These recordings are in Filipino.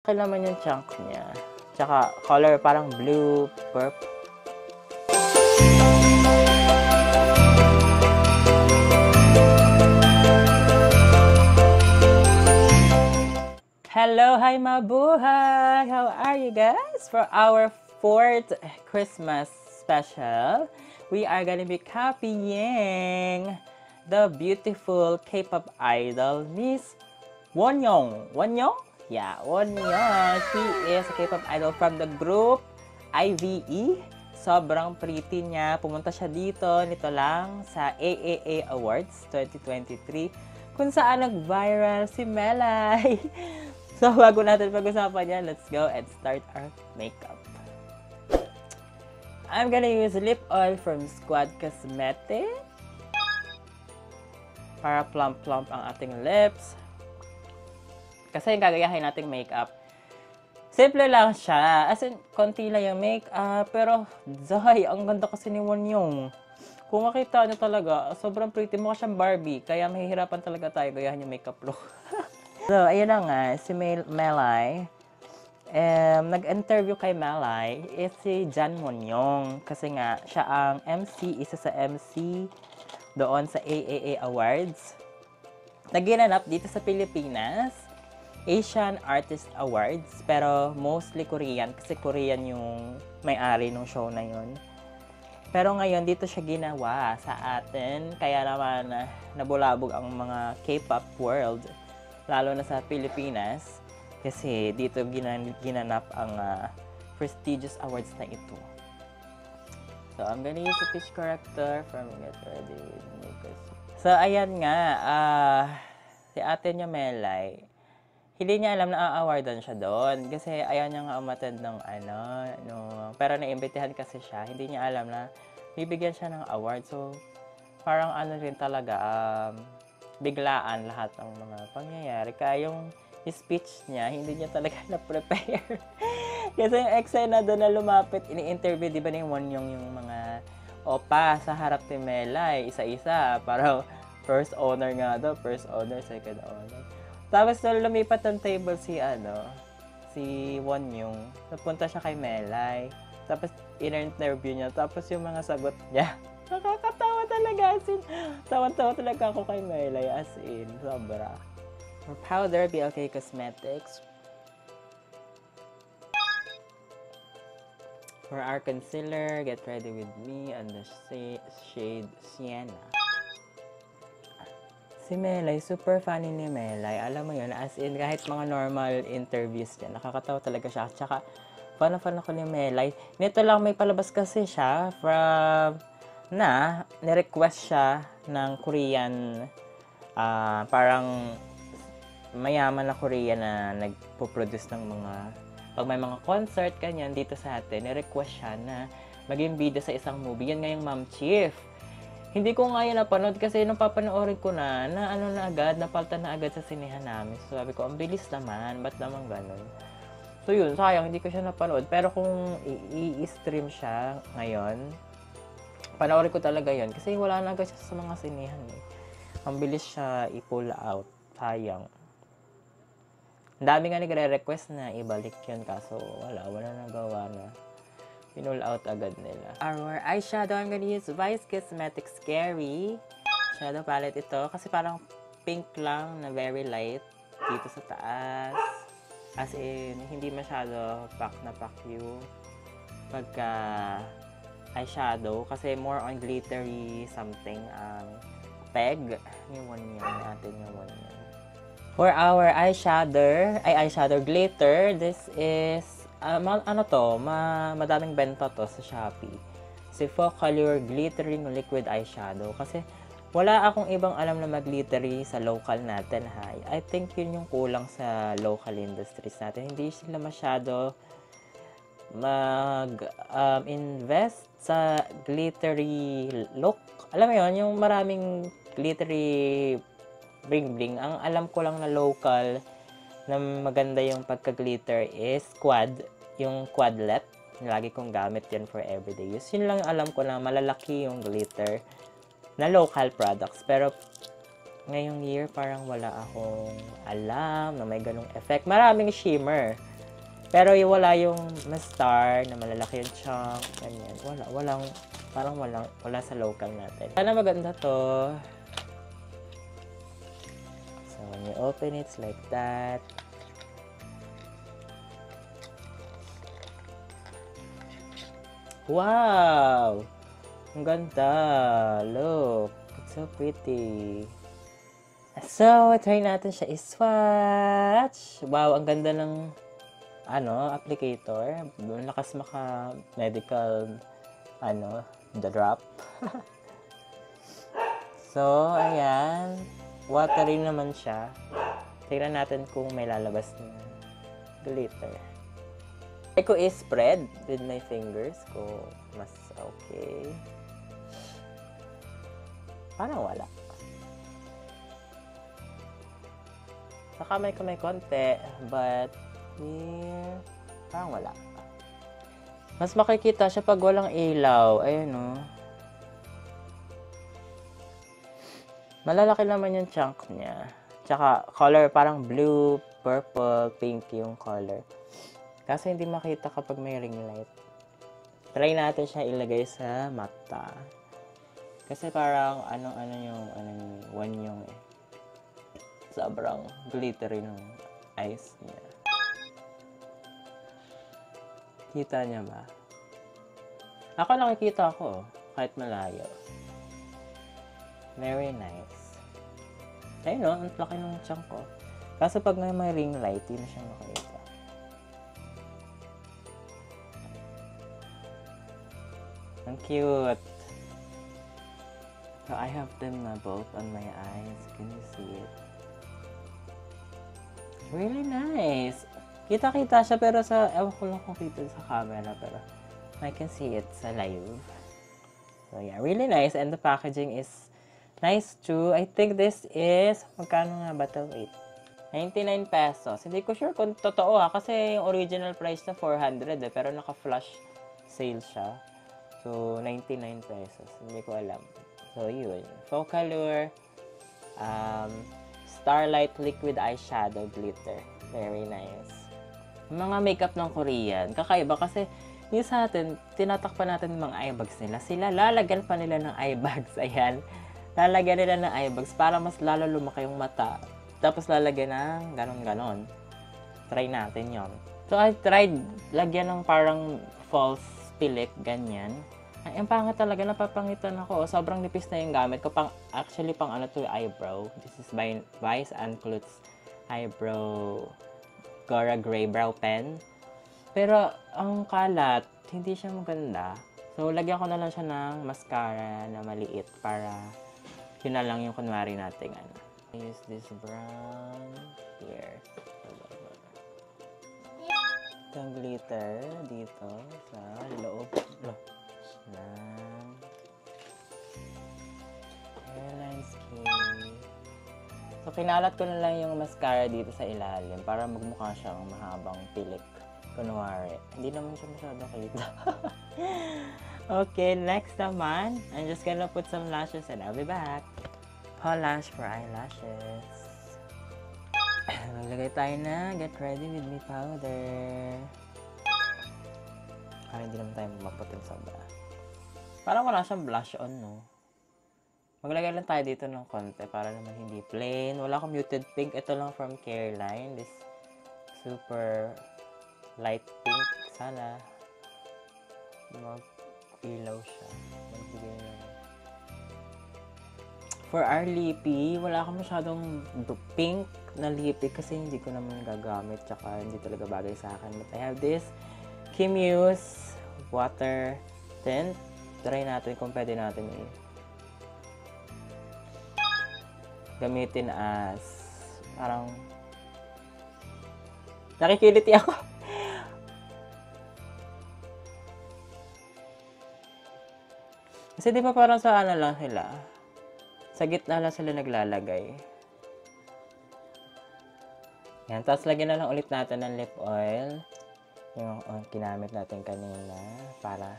Okey naman yung chunk niya. Tsaka color parang blue, purple. Hello, hi mabuhay! How are you guys? For our 4th Christmas special, we are gonna be copying the beautiful K-pop idol, Miss Wonyoung. Wonyoung? Yeah, Wonyoung. She is a K-pop idol from the group IVE. Sobrang pretty niya. Pumunta siya dito, nito lang, sa AAA Awards 2023, kung saan nag-viral si Melay. So, bago natin pag-usapan yan, let's go and start our makeup. I'm gonna use lip oil from Squad Cosmetics para plump-plump ang ating lips. Kasi yung gagayahin nating makeup, simple lang siya. As in, konti lang yung makeup. Pero, Zay, ang ganda kasi ni Wonyoung. Kung makita nyo talaga, sobrang pretty. Mukha siyang Barbie. Kaya mahihirapan talaga tayo gayahin yung makeup look. So, ayun na nga, si Melay. Nag-interview kay Melay is si Jan Wonyoung. Kasi nga, siya ang MC, isa sa MC doon sa AAA Awards. Naginanap dito sa Pilipinas, Asian Artist Awards, pero mostly Korean kasi Korean yung may-ari ng show na yun. Pero ngayon dito siya ginawa sa atin, kaya naman nabulabog ang mga K-pop world, lalo na sa Pilipinas, kasi dito ginanap ang prestigious awards na ito. So I'm gonna use a fish corrector from Get Ready With Me. So ayan nga, si ate niya Melay, hindi niya alam na a-awardan siya doon. Kasi ayaw niya nga umattend ng pero naimbitahan kasi siya. Hindi niya alam na bibigyan siya ng award. So, parang rin talaga, biglaan lahat ng mga pangyayari. Kaya yung speech niya, hindi niya talaga na-prepare. Kasi yung eksena doon na lumapit, ini-interview, di ba ni Wonyoung yung mga opa sa harap ni Melay, isa-isa. Para first honor nga daw, first honor, second honor. Tapos nung lumipat ng table si Wonyoung, napunta siya kay Melay. Tapos in-interview niya, tapos yung mga sagot niya, nakakatawa talaga, as in, tawa-tawa talaga ako kay Melay, as in, sobra. For powder, BLK Cosmetics. For our concealer, Get Ready With Me, and the shade Sienna. Si Melay, super funny ni Melay. Alam mo yun, as in, kahit mga normal interviews niya, nakakatawa talaga siya. Tsaka, fan ako ni Melay. Nito lang may palabas kasi siya from, nirequest siya ng Korean, parang mayaman na Korean na nagpo-produce ng mga, pag may mga concert, kanyan, dito sa atin, nirequest siya na maging bida sa isang movie. Yan nga yung Ma'am Chief. Hindi ko nga yun napanood kasi nung papanoorin ko na agad, napaltan na agad sa sinehan namin. So sabi ko, ang bilis naman, ba't naman ganun? So yun, sayang, hindi ko siya napanood. Pero kung i-stream siya ngayon, panoorin ko talaga yun. Kasi wala na agad siya sa mga sinehan eh. Ang bilis siya i-pull out, sayang. Ang dami nga nagre-request na ibalik yun, kaso wala nagawa na. Pinull out agad nila. Our eyeshadow, I'm gonna use Vice Cosmetics Scary shadow palette ito. Kasi parang pink lang na very light dito sa taas. As in, hindi masyado pack na pack yung pagka eyeshadow. Kasi more on glittery something ang peg. Yung Wonyoung natin yung Wonyoung. For our eyeshadow glitter, this is madaming benta to sa Shopee. Si Focallure Glittering Liquid Eyeshadow. Kasi wala akong ibang alam na mag-glittery sa local natin, ha. I think yun yung kulang sa local industries natin. Hindi sila masyado mag-invest sa glittery look. Alam mo yun, yung maraming glittery bling-bling. Ang alam ko lang na local na maganda yung pagka-glitter is yung Quadlet. Lagi kong gamit yan for everyday use. Yun lang alam ko na malalaki yung glitter na local products. Pero ngayong year parang wala akong alam na may ganong effect. Maraming shimmer. Pero yung wala yung star na malalaki yung chunk, ganyan. Wala sa local natin. Sana maganda to. So, when you open it, it's like that. Wow! Ang ganda! Look! It's so pretty. So, try natin siya i-swatch. Wow, ang ganda ng applicator. Lakas medical the drop. So, ayan. Watery naman siya. Tingnan natin kung may lalabas na glitter. Try ko i-spread with my fingers ko. Mas okay. Parang wala. Sa kamay ko may konti, but parang wala. Mas makikita siya pag walang ilaw. Ayun o. Malalaki naman yung chunk niya. Tsaka color parang blue, purple, pink yung color. Kasi hindi makita kapag may ring light. Try natin siya ilagay sa mata. Kasi parang one yung sobrang glittery ng eyes niya. Kita niya ba? Ako nakikita ko kahit malayo. Very nice. Ayun no, ang laki ng chunk ko. Kaso pag may ring light, hindi na siya makikita. Ang cute. So I have them na both on my eyes. Can you see it? Really nice. Kita-kita siya pero ewan ko lang kung kita sa camera pero I can see it sa live. So yeah, really nice and the packaging is nice too. I think this is, magkano nga ba ito? Wait. 99 pesos. Hindi ko sure kung totoo kasi yung original price na 400 pero naka-flash sale siya. So 99 pesos. Hindi ko alam. So yun. Focallure Starlight Liquid Eyeshadow Glitter. Very nice. Mga makeup ng Korean, kakaiba kasi yung sa atin, tinatakpan natin yung mga eye bags nila. Sila, lalagyan pa nila ng eye bags. Ayan. Lalagyan nila ng eye bags para mas lalo lumaki yung mata. Tapos lalagyan ng ganon-ganon. Try natin yon. So, I tried lagyan ng parang false pilik, ganyan. Ay, ang pangit talaga, napapangitan ako. Sobrang nipis na yung gamit ko. Actually, pang eyebrow. This is by Vice and Klutz Eyebrow Gora Gray Brow Pen. Pero, ang kalat, hindi siya maganda. So, lagyan ko na lang siya ng mascara na maliit para yun na lang yung kunwari natin. I use this brown here. Itong glitter dito sa loob ng hairline scheme. So, kinalat ko na lang yung mascara dito sa ilalim para magmukha siyang mahabang pilik. Kunwari. Hindi naman siya masyado kita. Okay, next naman, I'm just gonna put some lashes and I'll be back. Polish for eyelashes. Maglagay tayo na Get Ready With Me powder. Hindi naman tayo maputin sobra. Parang wala siyang blush on, no? Maglagay lang tayo dito ng konti para naman hindi plain. Wala akong muted pink. Ito lang from Careline. This super light pink. Sana mag-ilaw siya. Magbigay na. For our lippy, wala akong masyadong pink na lippy kasi hindi ko naman gagamit. Tsaka hindi talaga bagay sa akin. But I have this Kim Muse water tint. Try natin kung pwede natin gamitin as parang nakikiliti ako. Kasi di ba parang sa ano lang sila, sa gitna lang sila naglalagay. Yan, tapos lagyan na lang ulit natin ng lip oil yung ginamit natin kanina para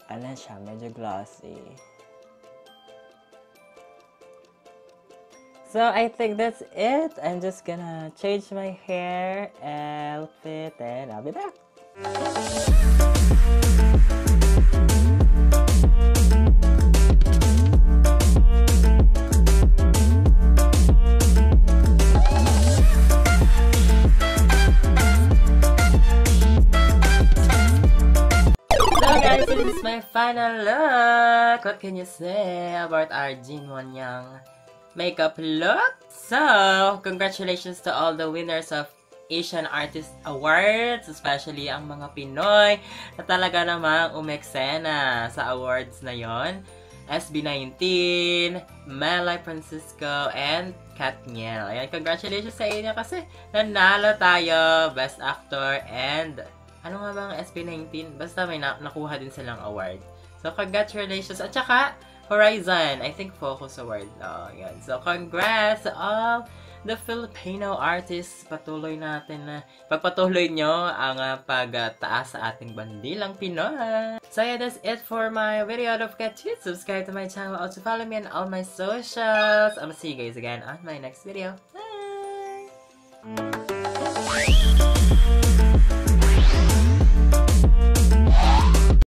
ano siya, medyo glossy. So I think that's it. I'm just gonna change my hair, outfit, and I'll be back. So guys, this is my final look. What can you say about our Jin Won-young makeup look? So, congratulations to all the winners of Asian Artist Awards, especially ang mga Pinoy na talaga namang umeksena sa awards na yon. SB19, Melay Francisco, and Katniel. Ayan, congratulations sa inyo kasi nanalo tayo, Best Actor, and ano nga ba ang SB19? Basta may nakuha din silang award. So, congratulations. At saka, Horizon, I think Focus Award. Oh, yan. So, congrats to all the Filipino artists. Patuloy natin na pagpatuloy nyo ang pagtaas sa ating bandilang Pinoy. So, yeah, that's it for my video. Don't forget to subscribe to my channel. Also, follow me on all my socials. I'm gonna see you guys again on my next video. Bye!